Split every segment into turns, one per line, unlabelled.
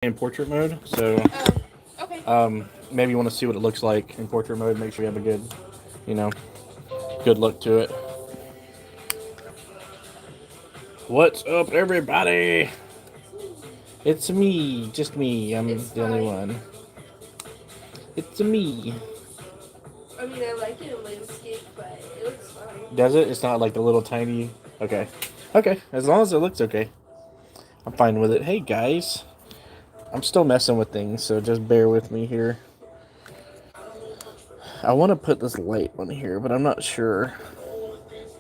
in portrait mode, so
Oh, okay.
maybe you want to see what it looks like in portrait mode. Make sure you have a good, you know, good look to it. What's up, everybody? It's me, just me. I'm
It's
the only
fine.
one. It's me.
I mean, I like it in landscape, but it looks fine.
Does it? It's not like the little tiny. Okay, okay. As long as it looks okay, I'm fine with it. Hey guys, I'm still messing with things, so just bear with me here. I want to put this light on here, but I'm not sure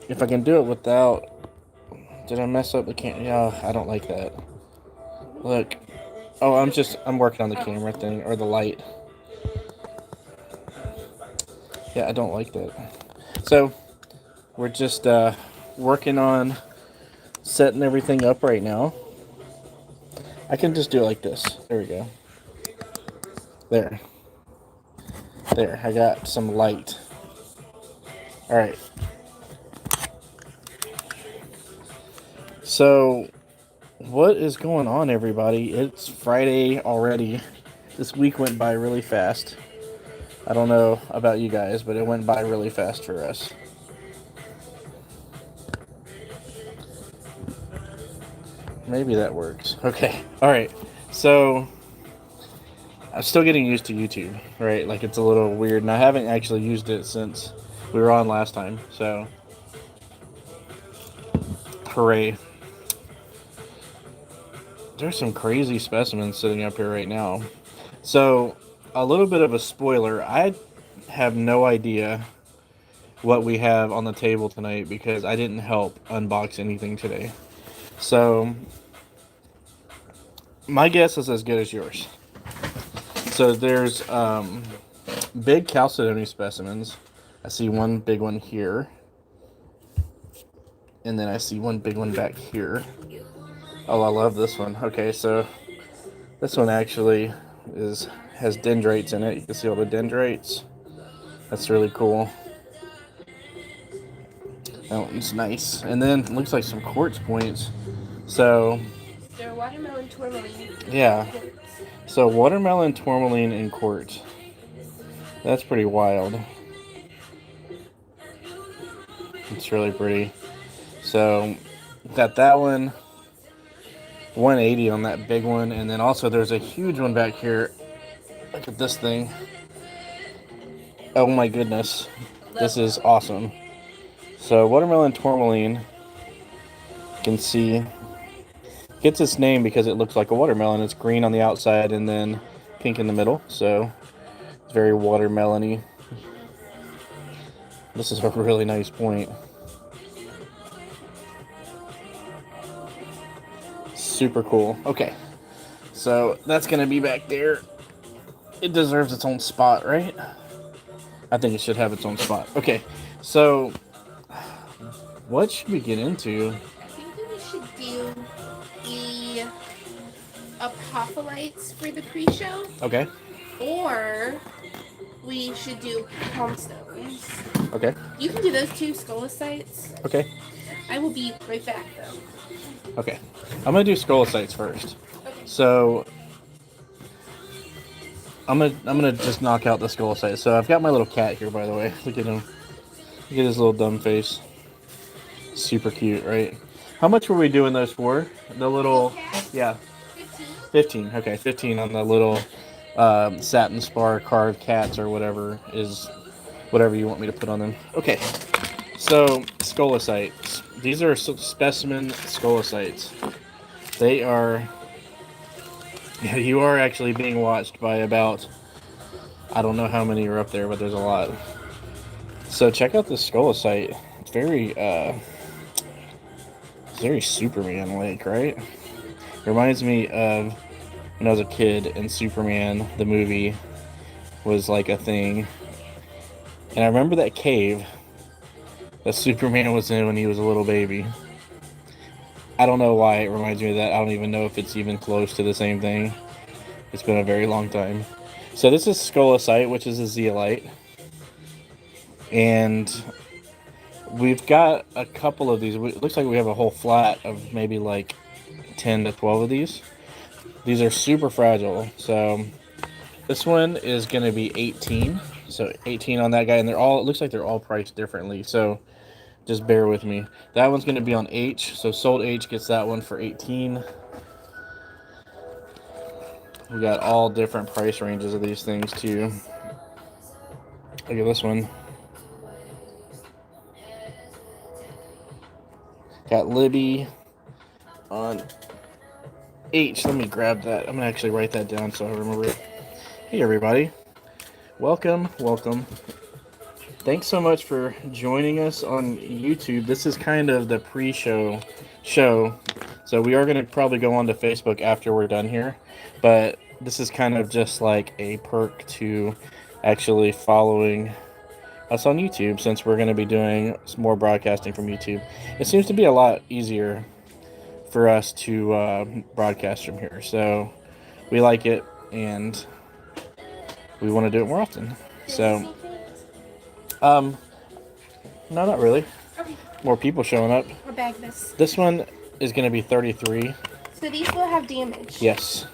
if I can do it without. Did I mess up the camera? Yeah, I don't like that. Look. Oh, I'm working on the
Oh,
camera thing or the light. Yeah, I don't like that. So we're just working on setting everything up right now. I can just do it like this. There we go. There. There. I got some light. All right. So what is going on, everybody? It's Friday already. This week went by really fast. I don't know about you guys, but it went by really fast for us. Maybe that works. Okay. All right. So I'm still getting used to YouTube, right? Like it's a little weird, and I haven't actually used it since we were on last time. So, hooray! There's some crazy specimens sitting up here right now. So, a little bit of a spoiler. I have no idea what we have on the table tonight because I didn't help unbox anything today. So, my guess is as good as yours. So there's big Chalcedony specimens. I see one big one here. And then I see one big one back here. Oh, I love this one. Okay, so this one actually has dendrites in it. You can see all the dendrites. That's really cool. That one's nice. And then it looks like some quartz points. So
they're watermelon tourmaline
yeah.
and quartz.
So watermelon, tourmaline, and quartz. That's pretty wild. It's really pretty. So got that one. 180 on that big one, and then also there's a huge one back here. Look at this thing. Oh my goodness, this is awesome. So watermelon tourmaline, you can see, gets its name because it looks like a watermelon. It's green on the outside and then pink in the middle, so it's very watermelony. This is a really nice point. Super cool. Okay, so that's gonna be back there. It deserves its own spot, right? I think it should have its own spot. Okay, so what should we get into?
I think that we should do the apopholites for the pre-show,
Okay,
or we should do palm stones.
okay,
You can do those two scolicites.
okay,
I will be right back though.
okay. I'm gonna do scolicites first.
Okay.
So I'm gonna just knock out the scolicite. So I've got my little cat here, by the way. Look at him. Look at his little dumb face. Super cute, right? How much were we doing those for? The little, yeah,
15.
15. Okay, 15 on the little satin spar carved cats or whatever is whatever you want me to put on them. Okay, so scolicites. These are specimen scolicites. They are. Yeah, you are actually being watched by about. I don't know how many are up there, but there's a lot. So check out this scolicite. It's very Superman-like, right? Reminds me of when I was a kid and Superman, the movie, was like a thing. And I remember that cave that Superman was in when he was a little baby. I don't know why it reminds me of that. I don't even know if it's even close to the same thing. It's been a very long time. So this is scolicite, which is a zeolite. And we've got a couple of these. It looks like we have a whole flat of maybe like 10 to 12 of these. These are super fragile. So this one is going to be 18. So 18 on that guy, and it looks like they're all priced differently. So just bear with me. That one's going to be on H. So Sold H gets that one for 18. We got all different price ranges of these things too. Look at this one. Got Libby on H. Let me grab that. I'm going to actually write that down so I remember it. Hey, everybody. Welcome. Thanks so much for joining us on YouTube. This is kind of the pre-show show. So we are going to probably go on to Facebook after we're done here. But this is kind of just like a perk to actually following us on YouTube, since we're going to be doing some more broadcasting from YouTube. It seems to be a lot easier for us to broadcast from here. So we like it, and we want to do it more often. So, no, not really.
Okay.
More people showing up.
I'll bag this.
This one is going to be 33.
So these will have damage.
Yes.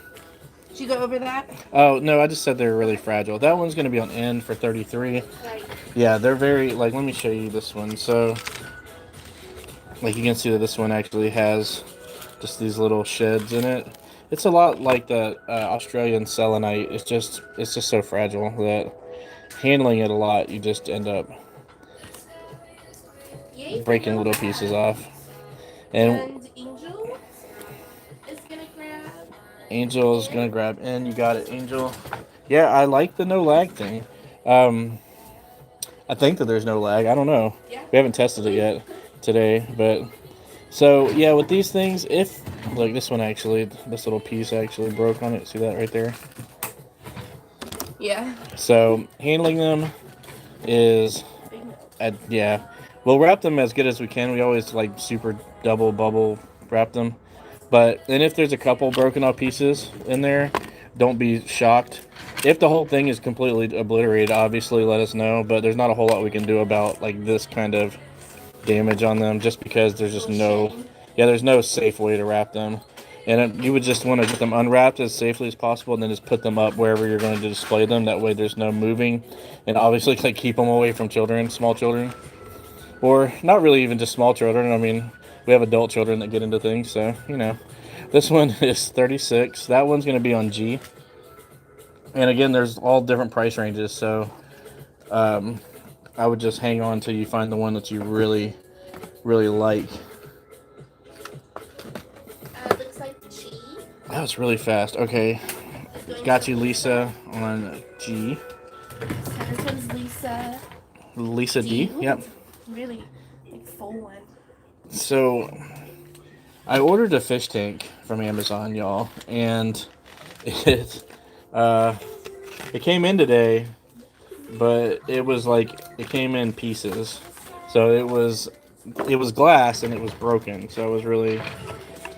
Did you go over that?
Oh, no, I just said they're really fragile. That one's going to be on N for 33.
Right.
Yeah, they're very, like, let me show you this one. So, like, you can see that this one actually has just these little sheds in it. It's a lot like the Australian selenite. It's just so fragile that handling it a lot, you just end up breaking little pieces off.
And Angel is gonna grab.
Angel's gonna grab N. You got it, Angel. Yeah, I like the no lag thing. I think that there's no lag. I don't know.
Yeah.
We haven't tested it yet today, but so yeah, with these things, if like this one actually, this little piece actually broke on it. See that right there?
Yeah.
So handling them is, yeah, we'll wrap them as good as we can. We always like super double bubble wrap them, and if there's a couple broken off pieces in there, don't be shocked. If the whole thing is completely obliterated, obviously let us know. But there's not a whole lot we can do about like this kind of damage on them, just because there's just there's no safe way to wrap them. And you would just want to get them unwrapped as safely as possible, and then just put them up wherever you're going to display them. That way there's no moving. And obviously, like, keep them away from children, small children. Or not really even just small children. I mean, we have adult children that get into things, so, you know. This one is 36. That one's going to be on G. And again, there's all different price ranges, so I would just hang on till you find the one that you really, really like.
Looks like G.
That was really fast. Okay. Got you, Lisa, on G.
This one's Lisa.
Lisa D. Yep.
Really, like, full one.
So, I ordered a fish tank from Amazon, y'all, and it came in today, but it was like, it came in pieces. So it was glass and it was broken. So I was really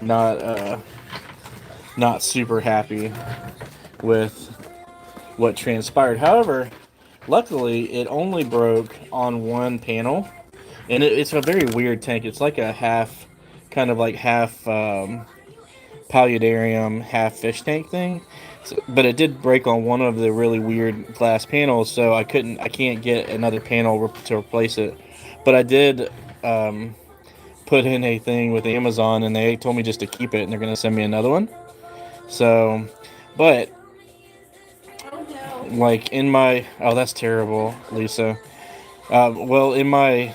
not super happy with what transpired. However, luckily it only broke on one panel, and it's a very weird tank. It's like a half paludarium, half fish tank thing. So, but it did break on one of the really weird glass panels, so I can't get another panel to replace it. But I did put in a thing with Amazon, and they told me just to keep it, and they're going to send me another one. So, but like in my, oh, that's terrible, Lisa. Well, in my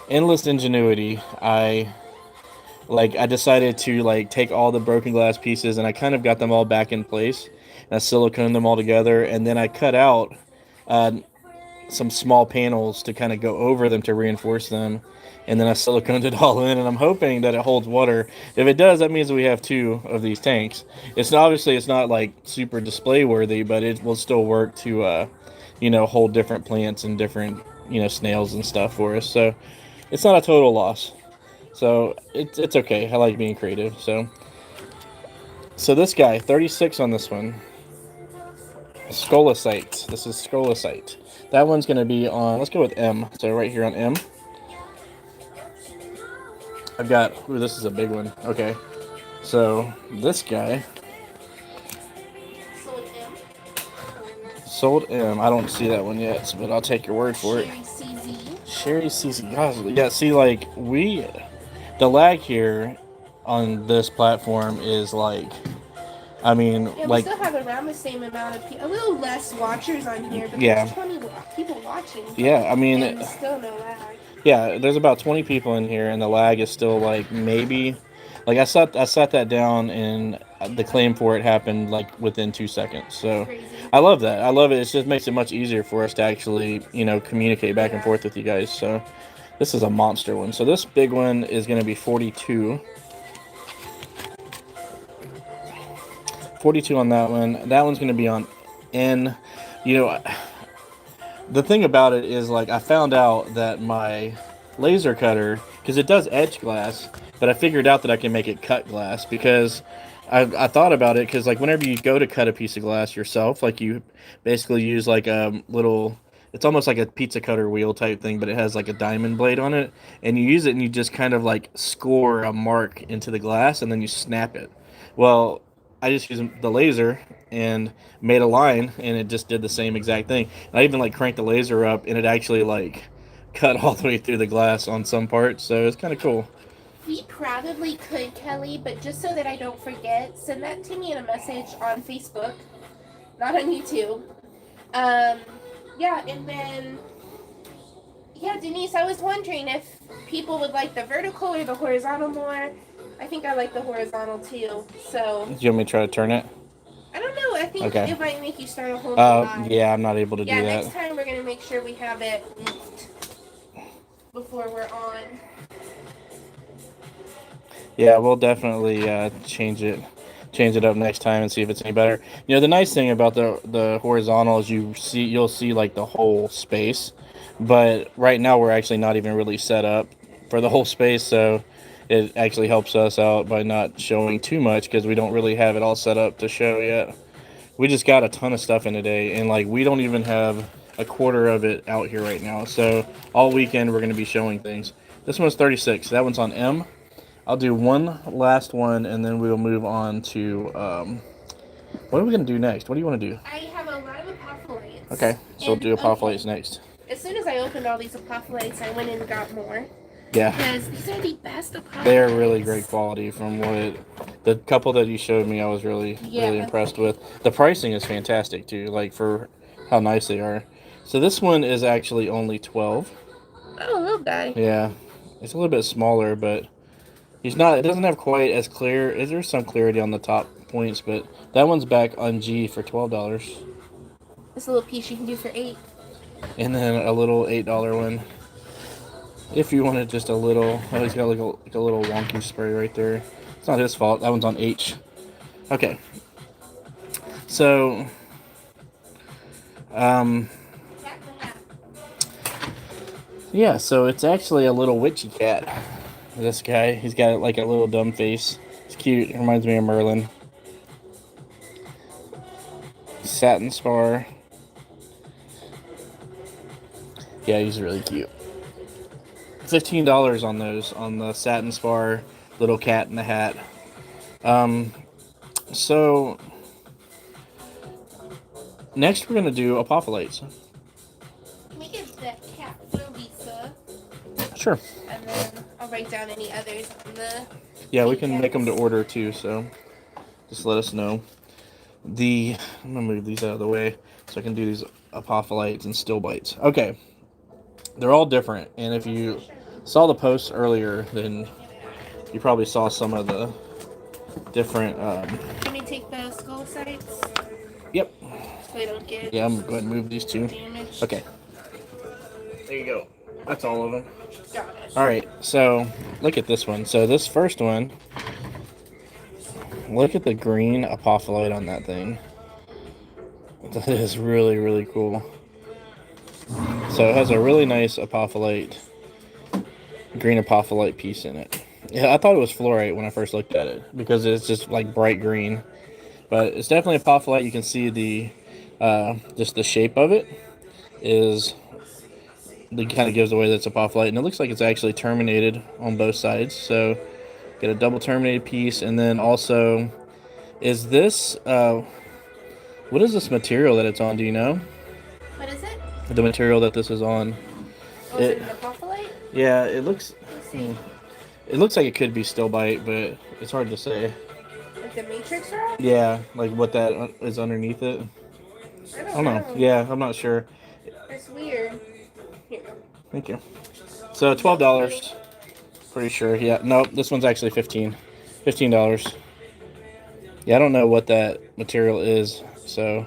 endless ingenuity, I decided to take all the broken glass pieces, and I kind of got them all back in place, and I siliconed them all together, and then I cut out some small panels to kind of go over them to reinforce them, and then I siliconed it all in, and I'm hoping that it holds water. If it does, that means that we have 2 of these tanks. It's not like super display worthy, but it will still work to hold different plants and different snails and stuff for us. So it's not a total loss. So it's okay. I like being creative. So this guy, 36 on this one. Scolecite. This is Scolecite. That one's going to be on, let's go with M. So right here on M. I've got, ooh, this is a big one. Okay. So this guy
sold M.
Sold M. I don't see that one yet, but I'll take your word for it.
Sherry CZ.
Sherry CZ. Gosh, yeah, see, like, the lag here on this platform is like, I mean,
Yeah, we
like,
still have around the same amount of people. A little less watchers on here, but
Yeah.
there's 20 people watching.
yeah, I mean,
And still no lag.
yeah, there's about 20 people in here, and the lag is still like maybe, like I sat that down, and the claim for it happened like within 2 seconds. So
Crazy.
I love that. I love it. It just makes it much easier for us to actually, communicate back and forth with you guys. So this is a monster one. So this big one is going to be 42. 42 on that one. That one's going to be on N. The thing about it is, like, I found out that my laser cutter, because it does edge glass, but I figured out that I can make it cut glass, because I thought about it, because, like, whenever you go to cut a piece of glass yourself, like, you basically use, like, a little, it's almost like a pizza cutter wheel type thing, but it has, like, a diamond blade on it, and you use it, and you just kind of, like, score a mark into the glass, and then you snap it. Well, I just used the laser and made a line, and it just did the same exact thing. And I even like cranked the laser up, and it actually like cut all the way through the glass on some parts. So it's kind of cool.
We probably could, Kelly, but just so that I don't forget, send that to me in a message on Facebook, not on YouTube. Yeah, and then, yeah, Denise, I was wondering if people would like the vertical or the horizontal more. I think I like the horizontal too. So.
Do you want me to try to turn it?
I don't know. I think
Okay.
it might make you start a whole new live.
Yeah, I'm not able to do that.
Yeah, next time we're gonna make sure we have it before we're on.
Yeah, we'll definitely change it up next time and see if it's any better. The nice thing about the horizontal is you'll see like the whole space, but right now we're actually not even really set up for the whole space, so it actually helps us out by not showing too much, because we don't really have it all set up to show yet. We just got a ton of stuff in today, and like we don't even have a quarter of it out here right now. So all weekend we're going to be showing things. This one's 36. That one's on M. I'll do one last one, and then we'll move on to what are we going to do next? What do you want to do?
I have a lot of apopholates.
Okay, so we'll do apopholates next.
As soon as I opened all these apopholates, I went and got more.
Yeah.
Because these are the best apopholates.
They're really great quality. From the couple that you showed me, I was really impressed with. The pricing is fantastic too, like for how nice they are. So this one is actually only 12.
Oh, little guy.
Yeah, it's a little bit smaller, but it doesn't have quite as clear. There's some clarity on the top points, but that one's back on G for $12.
This little piece you can do for $8.
And then a little $8 one. If you wanted just a little, oh, he's got like a little wonky spray right there. It's not his fault. That one's on H. Okay. So, yeah, so it's actually a little witchy cat. This guy, he's got like a little dumb face. It's cute. It reminds me of Merlin. Satin spar. Yeah, he's really cute. $15 on those, on the satin spar little cat in the hat. So next we're gonna do apopholates.
Can we get that cat for Lisa?
Sure.
And then I'll write down any others on the.
Yeah, we can make them to order too. So just let us know. I'm gonna move these out of the way so I can do these apopholates and still bites. Okay. They're all different, and if you saw the posts earlier, then you probably saw some of the different.
Can we take the skull sides?
Yep.
So they don't get.
Yeah, I'm gonna go ahead and move these two.
Damaged.
Okay. There you go. That's all of them.
Got it.
All right. So look at this one. So this first one. Look at the green apopholite on that thing. That is really, really cool. So it has a really nice apopholite, green apopholite piece in it. Yeah, I thought it was fluorite when I first looked at it, because it's just like bright green. But it's definitely apopholite. You can see the just the shape of it is, it kind of gives away that it's apopholite, and it looks like it's actually terminated on both sides. So get a double terminated piece, and then also is this What is this material that it's on? Do you know?
What is it?
The material that this is on.
Oh, is it an apophyllite?
Yeah, it looks.
Let's see.
It looks like it could be still bite, but it's hard to say.
Like the matrix rock?
Yeah, like what that is underneath it.
I
I
don't
don't know.
know.
Yeah, I'm not sure.
It's weird. Here.
Thank you. So $12. Pretty sure. Yeah. Nope. This one's actually $15. Yeah, I don't know what that material is, so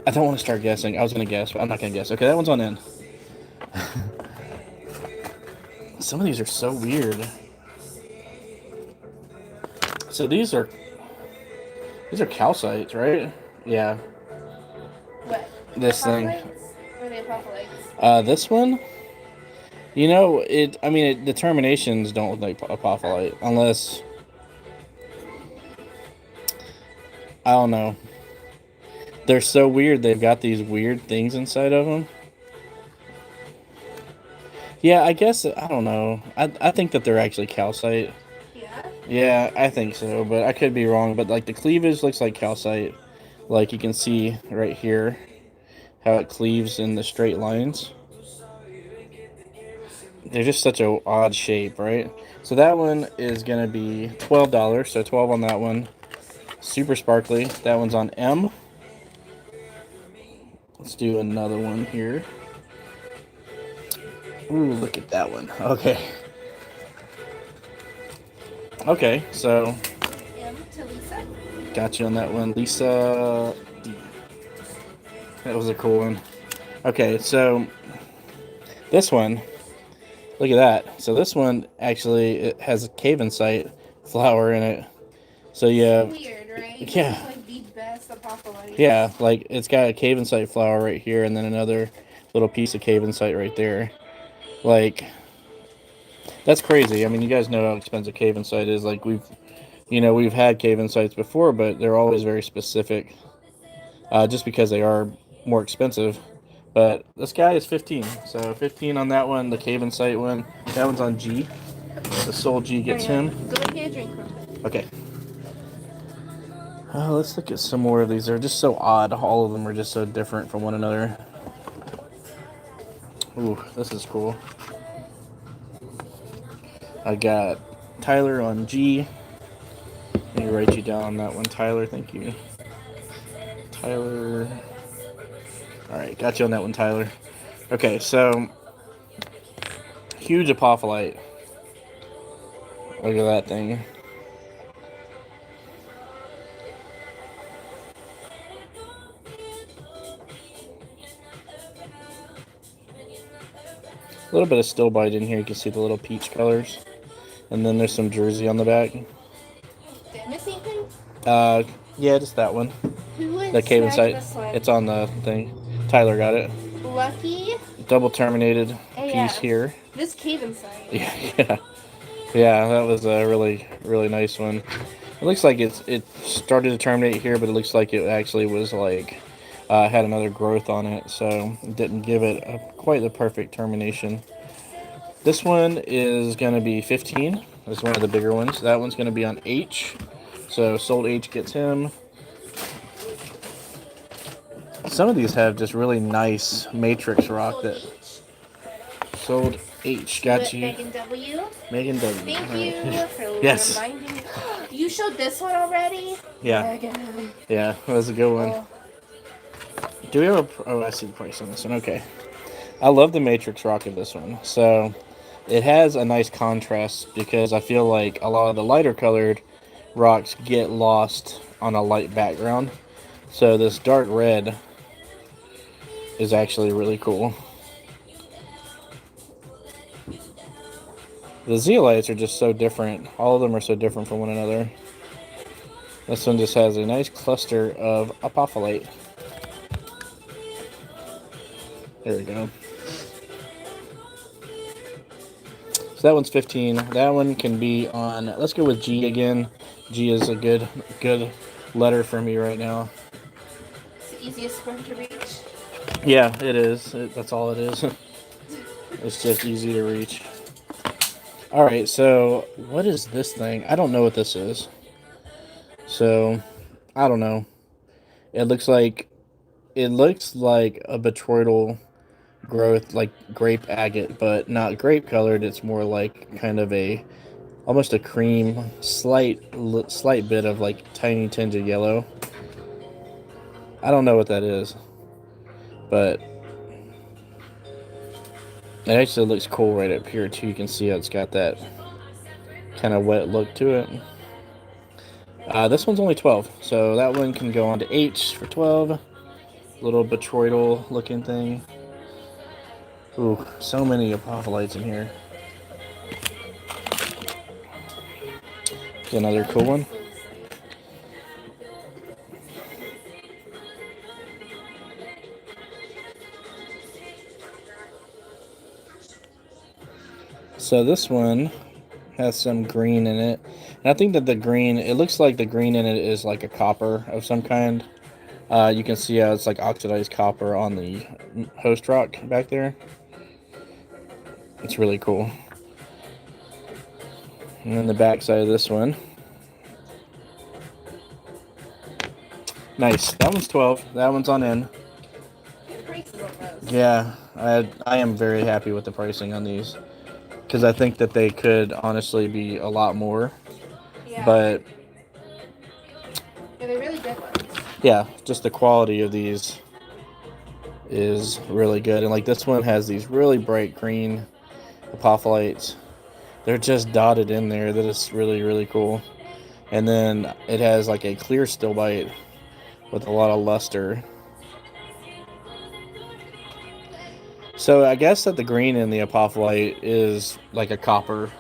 I don't want to start guessing. I was gonna guess, but I'm not gonna guess. Okay, that one's on in. Some of these are so weird. So these are calcites, right? Yeah.
What?
This thing.
Apophylites? Or the apophylites?
This one. You know, it. I mean, the terminations don't look like apophyllite, unless I don't know. They're so weird. They've got these weird things inside of them. Yeah, I guess I don't know. I think that they're actually calcite.
Yeah.
Yeah, I think so, but I could be wrong. But like the cleavage looks like calcite. Like you can see right here how it cleaves in the straight lines. They're just such a odd shape, right? So that one is gonna be $12. So 12 on that one. Super sparkly. That one's on M. Let's do another one here. Ooh, look at that one. Okay. Okay, so
M to Lisa.
got you on that one. Lisa D. That was a cool one. Okay, so this one, look at that. So this one actually it has a Cavensite flower in it. So yeah,
Weird, right?
yeah.
It's like the best apophyllite.
Yeah, like it's got a Cavensite flower right here and then another little piece of Cavensite right there. Like that's crazy. I mean, you guys know how expensive Cavensite is. Like we've had Cavensites before, but they're always very specific. Just because they are more expensive. But this guy is 15. So 15 on that one, the Cavensite one. That one's on G. The Soul G gets him.
Go and get a drink real quick.
Okay. Let's look at some more of these. They're just so odd. All of them are just so different from one another. Ooh, this is cool. I got Tyler on G. Let me write you down on that one, Tyler. Thank you. Tyler. Alright, got you on that one, Tyler. Okay, so huge apophyllite. Look at that thing. A little bit of still bite in here. You can see the little peach colors. And then there's some jersey on the back.
Did I miss anything?
Yeah, just that one.
Who is
The Cave
this
site.
one?
It's on the thing. Tyler got it.
Lucky.
Double terminated
Oh,
piece
yeah.
here.
This Cavensite.
Yeah. Yeah, that was a really, really nice one. It looks like it started to terminate here, but it looks like it actually was like had another growth on it, so it didn't give it quite the perfect termination. This one is going to be 15. This is one of the bigger ones. That one's going to be on H. So Sold H gets him. Some of these have just really nice matrix rock that Sold H got you.
Megan W.
Megan W.
Thank
All
you
right.
for
Yes.
reminding me. You showed this one already?
Yeah.
Megan.
Yeah, that was a good one.
Oh,
Do we have a... Oh, I see the price on this one. Okay. I love the matrix rock of this one. So it has a nice contrast because I feel like a lot of the lighter colored rocks get lost on a light background. So this dark red is actually really cool. The zeolites are just so different. All of them are so different from one another. This one just has a nice cluster of apophyllite. There we go. So that one's 15. That one can be on, let's go with G again. G is a good letter for me right now.
it's the easiest one to reach.
Yeah, it is. That's all it is. It's just easy to reach. All right, so what is this thing? I don't know what this is. So, I don't know. It looks like a botryoidal growth, like grape agate, but not grape colored. It's more like kind of a almost a cream, slight bit of like tiny tinge of yellow. I don't know what that is, but it actually looks cool right up here too. You can see how it's got that kind of wet look to it. This one's only 12, so that one can go on to H for 12. Little botryoidal looking thing. Ooh, so many apopholites in here. Here's another cool one. So this one has some green in it. And I think that the green, it looks like the green in it is like a copper of some kind. You can see how it's like oxidized copper on the host rock back there. It's really cool. And then the back side of this one. Nice. That one's 12. That one's on in. Yeah, I am very happy with the pricing on these. Because I think that they could honestly be a lot more.
Yeah.
But
yeah, they're really good ones.
Yeah, just the quality of these is really good. And like this one has these really bright green apopholites. They're just dotted in there. That is really, really cool. And then it has like a clear stilbite with a lot of luster. So I guess that the green in the apopholite is like a copper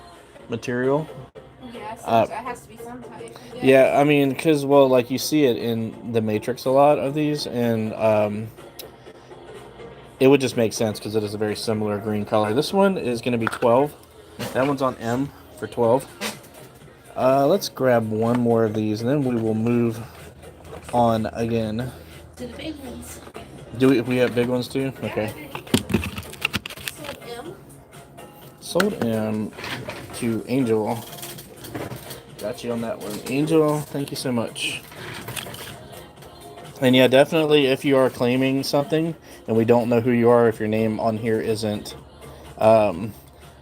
material.
Yeah, so it has to be some type.
Yeah, I mean, because, well, like you see it in the Matrix a lot of these, and it would just make sense because it is a very similar green color. This one is going to be 12. That one's on M for 12. Let's grab one more of these, and then we will move on again.
To the big ones.
Do we have big ones too? Okay. Sold M to Angel. Got you on that one. Angel, thank you so much. And yeah, definitely if you are claiming something and we don't know who you are, if your name on here isn't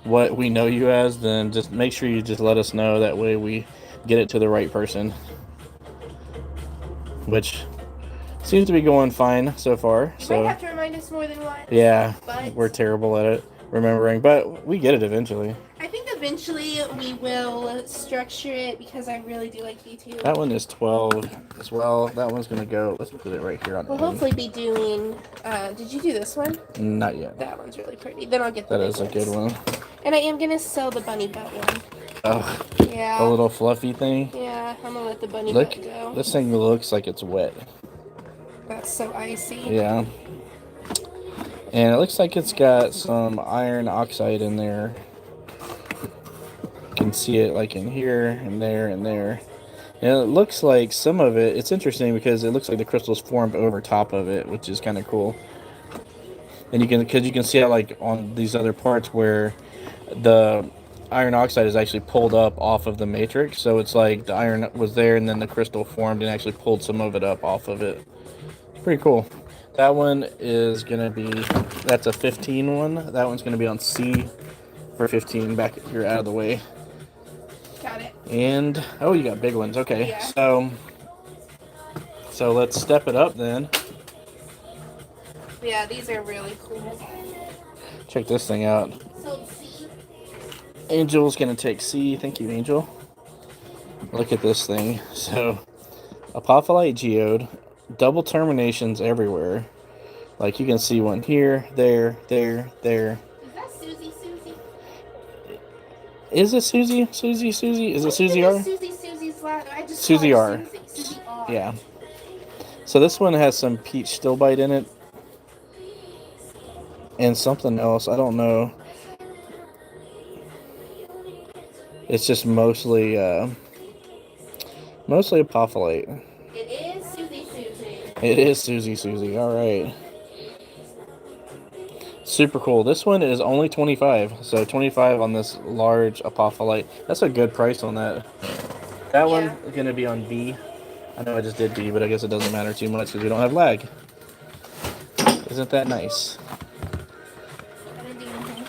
what we know you as, then just make sure you just let us know. That way we get it to the right person. Which seems to be going fine so far.
You
so
might have to remind us more than once.
Yeah,
but
we're terrible at it, remembering, but we get it eventually.
I think eventually we will structure it because I really do like you too.
That one is 12 as well. That one's going to go, let's put it right here on
We'll
end.
hopefully be doing, did you do this one?
Not yet.
That one's really pretty. Then I'll get the
That
big
is a
ones.
good one.
And I am going to sell the bunny butt one.
Oh,
Yeah.
the little fluffy thing.
Yeah, I'm going to let the bunny
Look,
butt go.
this thing looks like it's wet.
That's so icy.
Yeah. And it looks like it's got some iron oxide in there. You can see it like in here and there and there. And it looks like some of it, it's interesting because it looks like the crystals formed over top of it, which is kind of cool. And because you can see how like on these other parts where the iron oxide is actually pulled up off of the matrix. So it's like the iron was there and then the crystal formed and actually pulled some of it up off of it. It's pretty cool. That one is going to be, that's a 15 one. That one's going to be on C for 15. Back here out of the way.
Got it.
And, oh, you got big ones. Okay.
Yeah.
So let's step it up then.
Yeah, these are really cool.
Check this thing out.
So C.
Angel's going to take C. Thank you, Angel. Look at this thing. So, apopholite geode. Double terminations everywhere. Like you can see one here, there, there, there.
Is that Susie?
Is it Susie? Susie? Is it Susie R?
Susie's last. I just
Susie
call her
R.
Susie R.
Yeah. So this one has some peach stilbite in it. And something else. I don't know. It's just mostly apopholite.
It is Susie.
It is Susie. All right. Super cool. This one is only 25. So 25 on this large apopholite. That's a good price on that. That one is going to be on B. I know I just did B, but I guess it doesn't matter too much because we don't have lag. Isn't that nice?
I didn't do anything.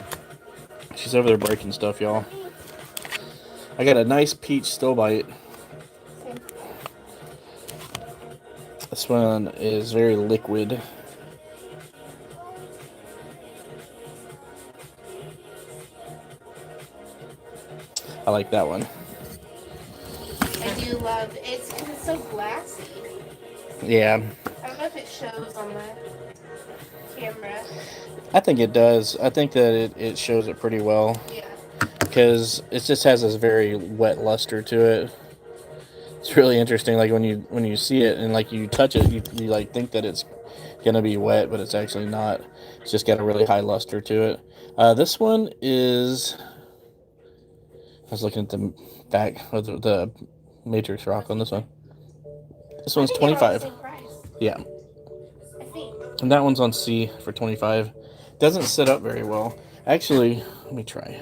She's over there breaking stuff, y'all. I got a nice peach still bite.
Same.
This one is very liquid. I like that one.
I do love it's because it's so glassy.
Yeah,
I don't know if it shows on the camera.
I think it does. I think that it shows it pretty well
Yeah.
because it just has this very wet luster to it. It's really interesting. Like when you see it and like you touch it, you like think that it's gonna be wet, but it's actually not. It's just got a really high luster to it. This one is. I was looking at the back of the Matrix rock on this one. This one's
I think they're all the
25.
same price,
Yeah,
I think.
and that one's on C for 25. Doesn't sit up very well. Actually, let me try.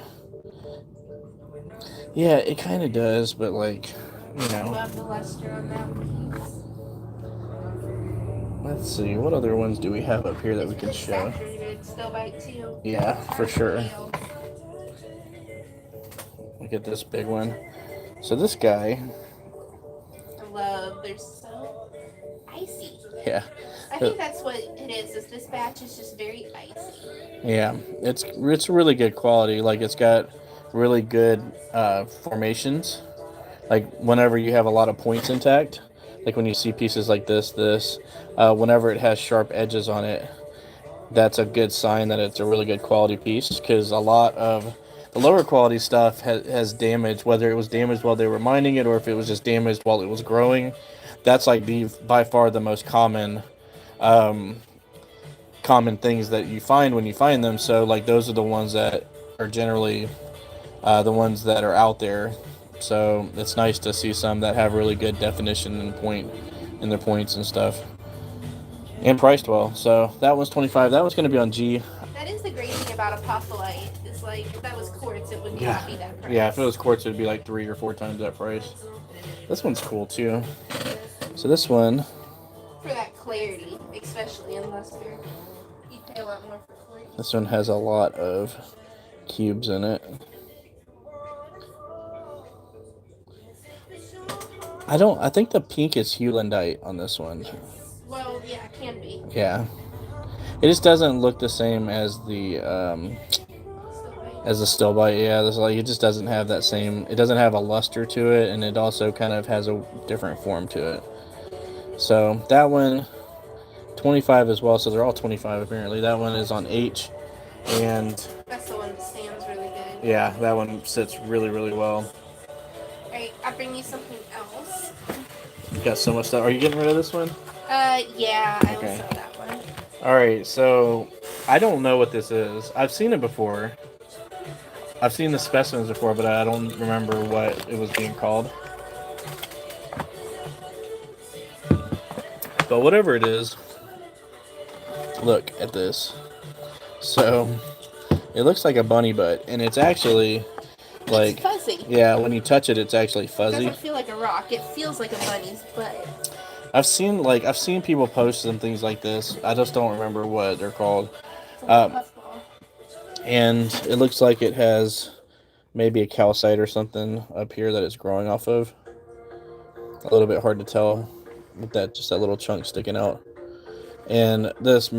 Yeah, it kind of does, but like, you know.
Love the luster on that piece.
Let's see, what other ones do we have up here that we can
It's
show?
saturated still bite too.
Yeah, for sure.
Pale.
Look at this big one. So this guy,
I love. They're so icy.
yeah,
I think that's what it is this batch is just very icy.
yeah, it's really good quality. Like it's got really good formations. Like whenever you have a lot of points intact, like when you see pieces like this, whenever it has sharp edges on it, that's a good sign that it's a really good quality piece. Because a lot of the lower quality stuff has damage, whether it was damaged while they were mining it or if it was just damaged while it was growing. That's like by far the most common things that you find when you find them. So like those are the ones that are generally the ones that are out there. So it's nice to see some that have really good definition and point in their points and stuff, and priced well. So that one's 25. That one's going to be on G.
That is the great thing about apophyllite. It's like if that was quartz, it wouldn't
Yeah,
be that price.
yeah. If it was quartz, it'd be like 3 or 4 times that price. This one's cool too. So this one,
For that clarity, especially in luster, you'd pay a lot more for clarity.
this one has a lot of cubes in it. I think the pink is Hewlandite on this one.
Well, yeah, it can be.
Yeah. It just doesn't look the same as the still bite. Yeah, there's like it just doesn't have that same. It doesn't have a luster to it, and it also kind of has a different form to it. So that one, 25 as well. So they're all 25 apparently. That one is on H, and
That's the one that stands really good.
yeah, that one sits really really well.
Alright, I'll bring you something else.
You got so much stuff. Are you getting rid of this one?
Yeah, I will
Okay.
sell that one.
All right, so I don't know what this is. I've seen it before. I've seen the specimens before, but I don't remember what it was being called. But whatever it is, look at this. So it looks like a bunny butt, and it's actually like,
It's fuzzy.
yeah, when you touch it, it's actually
It
fuzzy.
doesn't feel like a rock. It feels like a bunny's butt.
I've seen people post some things like this. I just don't remember what they're called.
It's like a puffball.
And it looks like it has maybe a calcite or something up here that it's growing off of. A little bit hard to tell with that little chunk sticking out. And this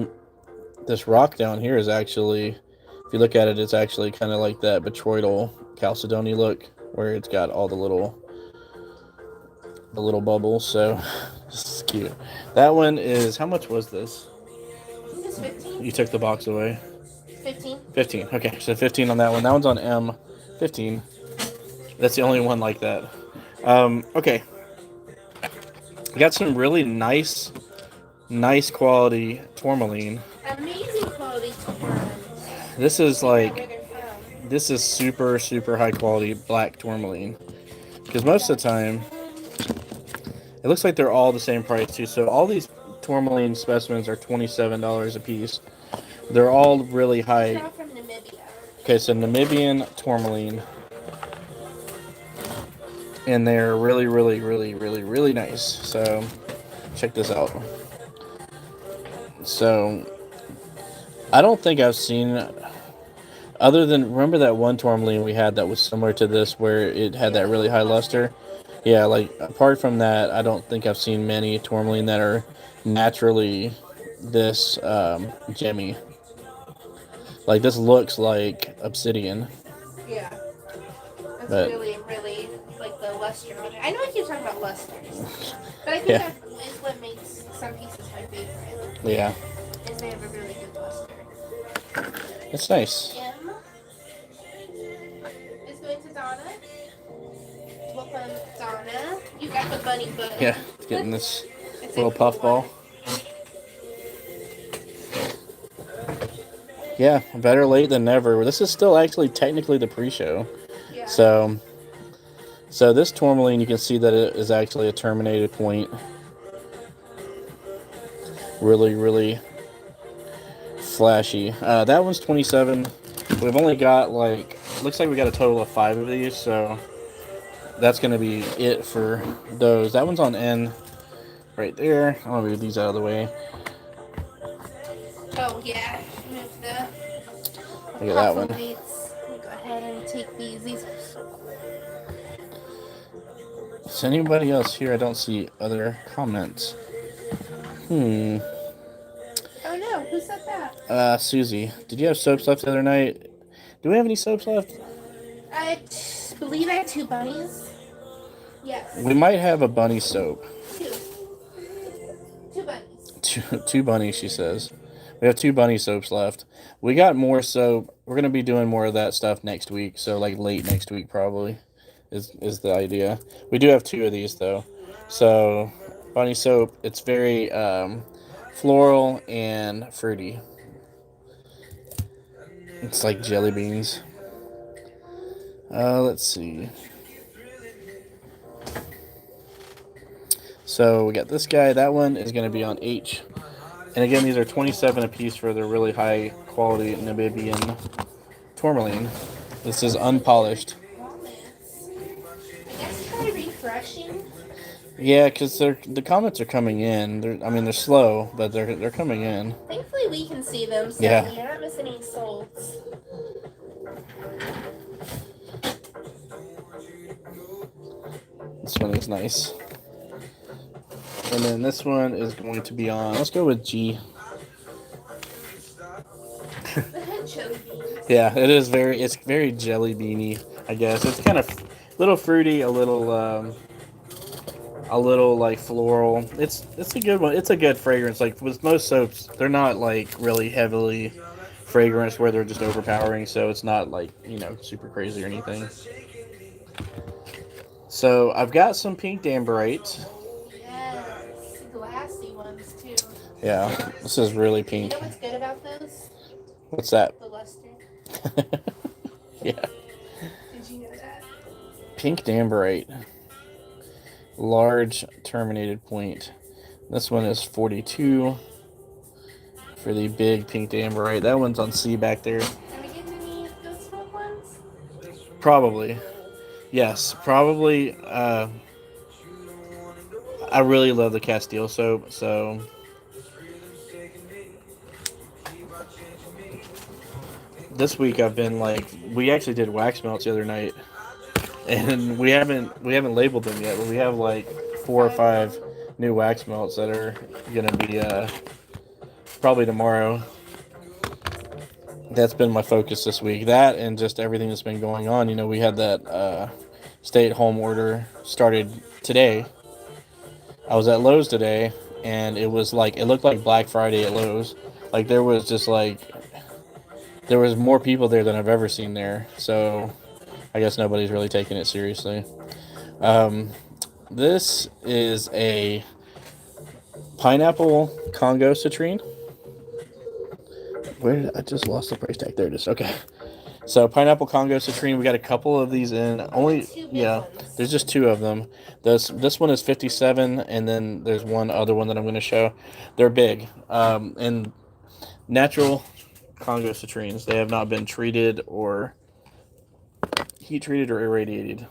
rock down here is actually, if you look at it, it's actually kind of like that botryoidal chalcedony look, where it's got all the little bubbles. So this is cute. That one is, how much was this?
I think it's 15.
You took the box away.
15.
15. Okay, so 15 on that one. That one's on M. 15. That's the only one like that. Okay. We got some really nice quality tourmaline.
Amazing quality tourmaline.
This is like,
Where they're from.
this is super, super high quality black tourmaline. Because most of the time, it looks like they're all the same price too. So all these tourmaline specimens are $27 a piece. They're all really high.
They're all from Namibia.
Okay, so Namibian tourmaline. and they're really, really, really, really, really nice. So check this out. So I don't think I've seen, other than, remember that one tourmaline we had that was similar to this where it had that really high luster? Yeah, like apart from that, I don't think I've seen many tourmaline that are naturally this gemmy. Like this looks like obsidian.
Yeah. That's
But
really, really like the luster on it. I know I keep talking about lusters, but I think
Yeah.
that is what makes some pieces my favorite.
yeah,
Is they have a really good luster.
it's nice.
M is going to Donna. Welcome, Donna. You got the bunny butt.
Yeah, getting this
It's
little
a cool
puffball.
one.
Yeah, better late than never. This is still actually technically the pre-show.
Yeah.
So this tourmaline, you can see that it is actually a terminated point. Really, really flashy. That one's 27. We've only got looks like we got a total of 5 of these, so that's going to be it for those. That one's on N right there. I'm going to move these out of the way.
Oh yeah. Move the
Look at that one.
plates. Let me go ahead and take these. These are so cool.
Is anybody else here? I don't see other comments.
Oh no, who said that?
Susie, did you have soaps left the other night? Do we have any soaps left?
I believe I had 2 bunnies. Yes.
We might have a bunny soap.
2. 2 bunnies.
Two bunnies, she says. We have 2 bunny soaps left. We got more soap. We're gonna be doing more of that stuff next week. So like late next week probably is the idea. We do have 2 of these though. So bunny soap. It's very floral and fruity. It's like jelly beans. Let's see. So we got this guy. That one is going to be on H. And again, these are 27 a piece for the really high quality Namibian tourmaline. This is unpolished.
Comments. I guess try refreshing.
Yeah, because the comments are coming in. They're slow, but they're coming in.
Thankfully, we can see them, so
Yeah.
you're not missing any souls.
This one is nice. And then this one is going to be on, let's go with G.
Jelly beans.
Yeah, it's very jelly beany, I guess. It's kind of a little fruity, a little like floral. It's a good one. It's a good fragrance. Like with most soaps, they're not like really heavily fragrance where they're just overpowering, so it's not like, super crazy or anything. So I've got some pink Damberite.
Yes, glassy ones too.
Yeah, this is really
You
pink.
know what's good about those?
What's that?
The luster.
Yeah.
Did you know that?
Pink Damberite. Large terminated point. This one is 42 for the big pink Damberite. That one's on C back there.
Are we getting any of those smoke ones?
Probably. Yes, probably. I really love the Castile soap, so this week I've been we actually did wax melts the other night, and we haven't labeled them yet, but we have 4 or 5 new wax melts that are gonna be probably tomorrow. That's been my focus this week. That and just everything that's been going on. We had that stay-at-home order started today. I was at Lowe's today, and it was it looked like Black Friday at Lowe's. There was just there was more people there than I've ever seen there. So I guess nobody's really taking it seriously. This is a pineapple Congo citrine. Where did I just lost the price tag? There it is. Okay. So pineapple Congo citrine, we got a couple of these in. There's just 2 of them. This one is 57, and then there's one other one that I'm going to show. They're big. And natural Congo citrines. They have not been treated or heat treated or irradiated.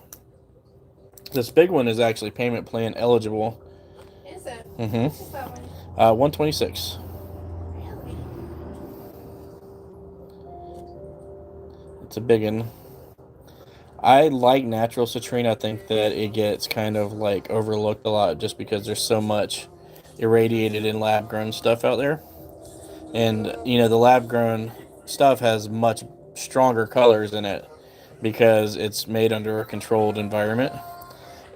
This big one is actually payment plan eligible.
Is it?
Mm-hmm.
Which is that one?
126.
Really?
It's a big one. I like natural citrine. I think that it gets kind of like overlooked a lot just because there's so much irradiated and lab grown stuff out there. And you know, the lab grown stuff has much stronger colors in it because it's made under a controlled environment.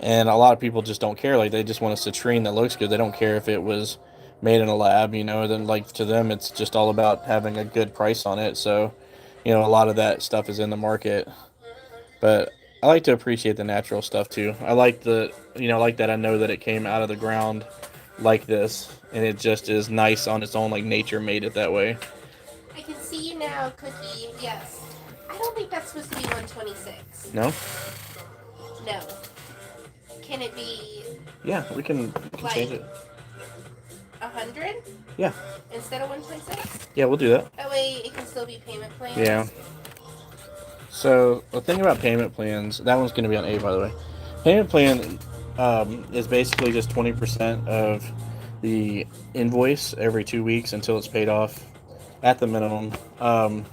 And a lot of people just don't care. Like, they just want a citrine that looks good. They don't care if it was made in a lab, you know. Then, like, to them, it's just all about having a good price on it. So, you know, a lot of that stuff is in the market. But I like to appreciate the natural stuff too. I like like that I know that it came out of the ground like this, and it just is nice on its own. Like, nature made it that way.
I can see you now, Cookie. Yes. I don't think that's supposed to be 126.
No?
No. Can it be
Yeah, we can change it.
100
Yeah.
instead of 126?
Yeah, we'll do that.
That way it can still be payment plans.
Yeah. So the thing about payment plans, that one's going to be on A, by the way. Payment plan is basically just 20% of the invoice every 2 weeks until it's paid off at the minimum. And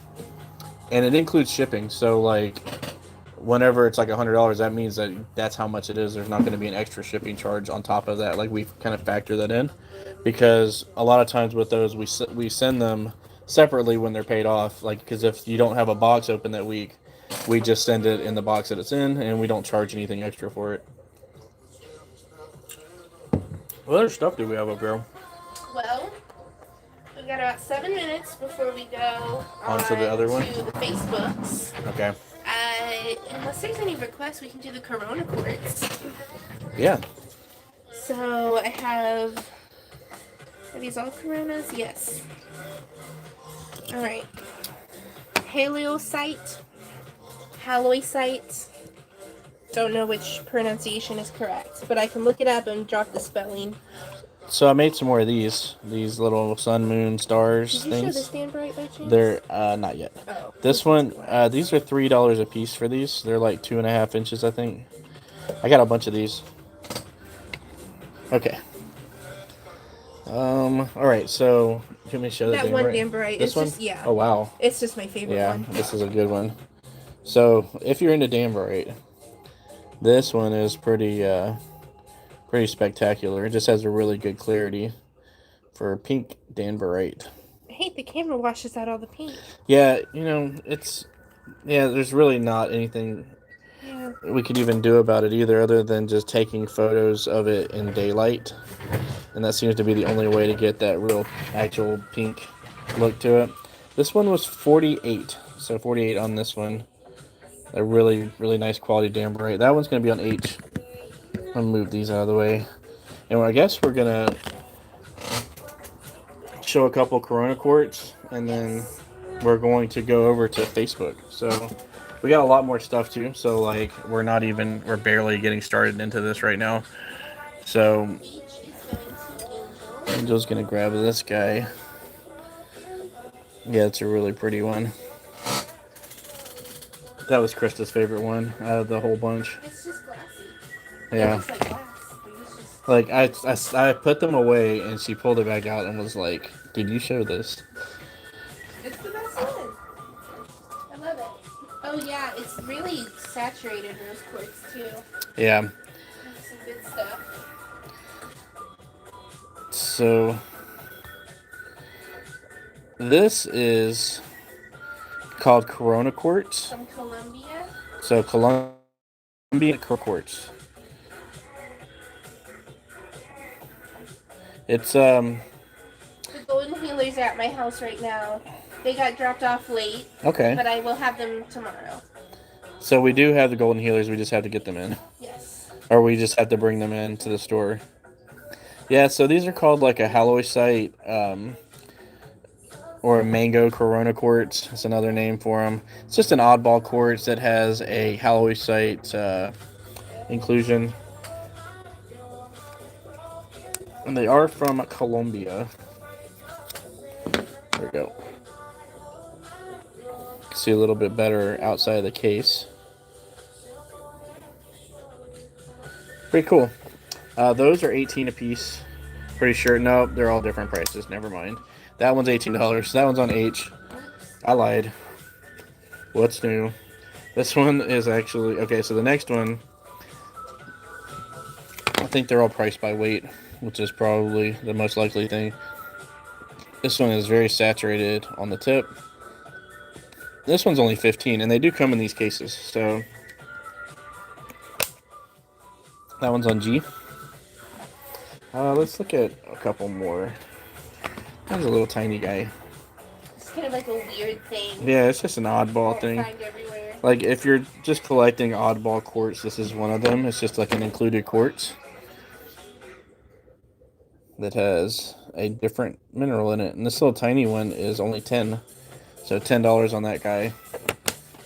it includes shipping. So, like, whenever it's like $100, that means that that's how much it is. There's not going to be an extra shipping charge on top of that. Like, we kind of factor that in because a lot of times with those, we send them separately when they're paid off. Like, because if you don't have a box open that week, we just send it in the box that it's in, and we don't charge anything extra for it. What other stuff do we have up here?
Well, we've got about 7 minutes before we go
On to the other one?
to the Facebooks.
Okay.
Unless there's any requests, we can do the Corona quartz.
Yeah.
So I have. Are these all Coronas? Yes. All right. Halocyte. Halocyte. Don't know which pronunciation is correct, but I can look it up and drop the spelling.
So I made some more of these little sun, moon, stars
Did you
things.
show this Dan Bright by chance?
They're not yet.
Oh.
This one, these are $3 a piece for these. They're like 2.5 inches, I think. I got a bunch of these. Okay. All right. So let me show
that one Dan Bright.
This
it's
one?
just yeah.
Oh wow.
It's just my favorite one.
Yeah, this is a good one. So if you're into Danburite, this one is pretty spectacular. It just has a really good clarity for pink Danburite.
I hate the camera washes out all the paint.
Yeah, you know, there's really not anything we could even do about it either, other than just taking photos of it in daylight. And that seems to be the only way to get that real actual pink look to it. This one was 48, so 48 on this one. A really, really nice quality Danburite. That one's going to be on H. I'll move these out of the way. And I guess we're going to show a couple Corona quartz, and then we're going to go over to Facebook. So we got a lot more stuff too. So like we're barely getting started into this right now. So Angel's going to grab this guy. Yeah, it's a really pretty one. That was Krista's favorite one out of the whole bunch.
It's just glassy.
Yeah.
It's just like glass.
Like I put them away and she pulled it back out and was like, "Did you show this?"
It's the best one. I love it. Oh yeah, it's really saturated rose quartz too.
Yeah.
That's some good stuff.
So this is called Corona quartz.
From Colombia.
So Colombian quartz. It's
The golden healers are at my house right now. They got dropped off late.
okay.
But I will have them tomorrow.
So we do have the golden healers. We just have to get them in,
Yes.
or we just have to bring them in to the store. Yeah. So these are called like a halloysite, or a mango Corona quartz. That's another name for them. It's just an oddball quartz that has a halloysite inclusion. And they are from Colombia. There we go. See a little bit better outside of the case. Pretty cool. Those are 18 a piece. Pretty sure. No, they're all different prices. Never mind. That one's $18. That one's on H. I lied. What's new? This one is actually okay. So the next one, I think they're all priced by weight, which is probably the most likely thing. This one is very saturated on the tip. This one's only 15, and they do come in these cases. So that one's on G. Let's look at a couple more. There's a little tiny guy.
It's kind of like a weird thing.
Yeah, it's just an oddball
You
thing.
won't find everywhere.
Like if you're just collecting oddball quartz, this is one of them. It's just like an included quartz that has a different mineral in it. And this little tiny one is only 10. So $10 on that guy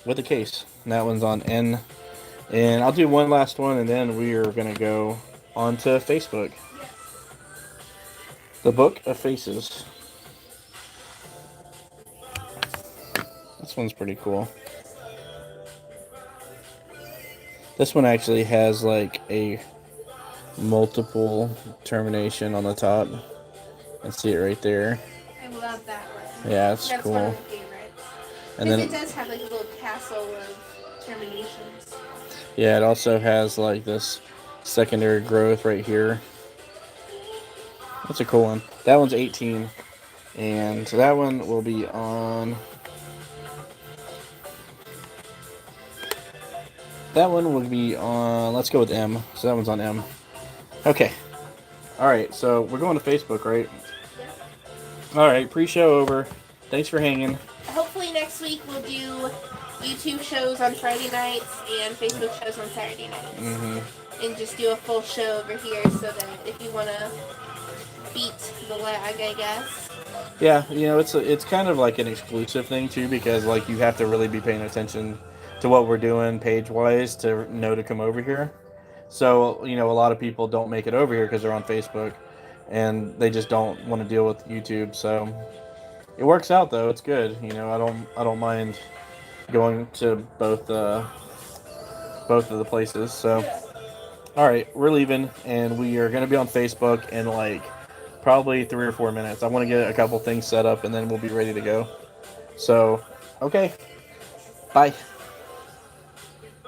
with a case. And that one's on N. And I'll do one last one, and then we are going to go onto Facebook. The Book of Faces. This one's pretty cool. This one actually has like a multiple termination on the top. And see it right there.
I love that one.
Yeah, it's
That's
cool.
one of my favorites.
And
Because
then
it does have like a little tassel of terminations.
yeah, it also has like this secondary growth right here. That's a cool one. That one's 18. And so that one will be on. That one would be on. Let's go with M. So that one's on M. Okay. Alright, so we're going to Facebook, right?
Yep.
Alright, pre-show over. Thanks for hanging.
Hopefully next week we'll do YouTube shows on Friday nights and Facebook shows on Saturday nights.
Mm-hmm.
And just do a full show over here so that if you want to beat the lag, I guess.
Yeah, you know, it's kind of like an exclusive thing too, because like you have to really be paying attention to what we're doing page-wise to know to come over here. So, you know, a lot of people don't make it over here because they're on Facebook and they just don't want to deal with YouTube. So it works out though. It's good. You know, I don't mind going to both of the places. So, all right, we're leaving and we are going to be on Facebook in like probably 3 or 4 minutes. I want to get a couple things set up and then we'll be ready to go. So, okay. Bye.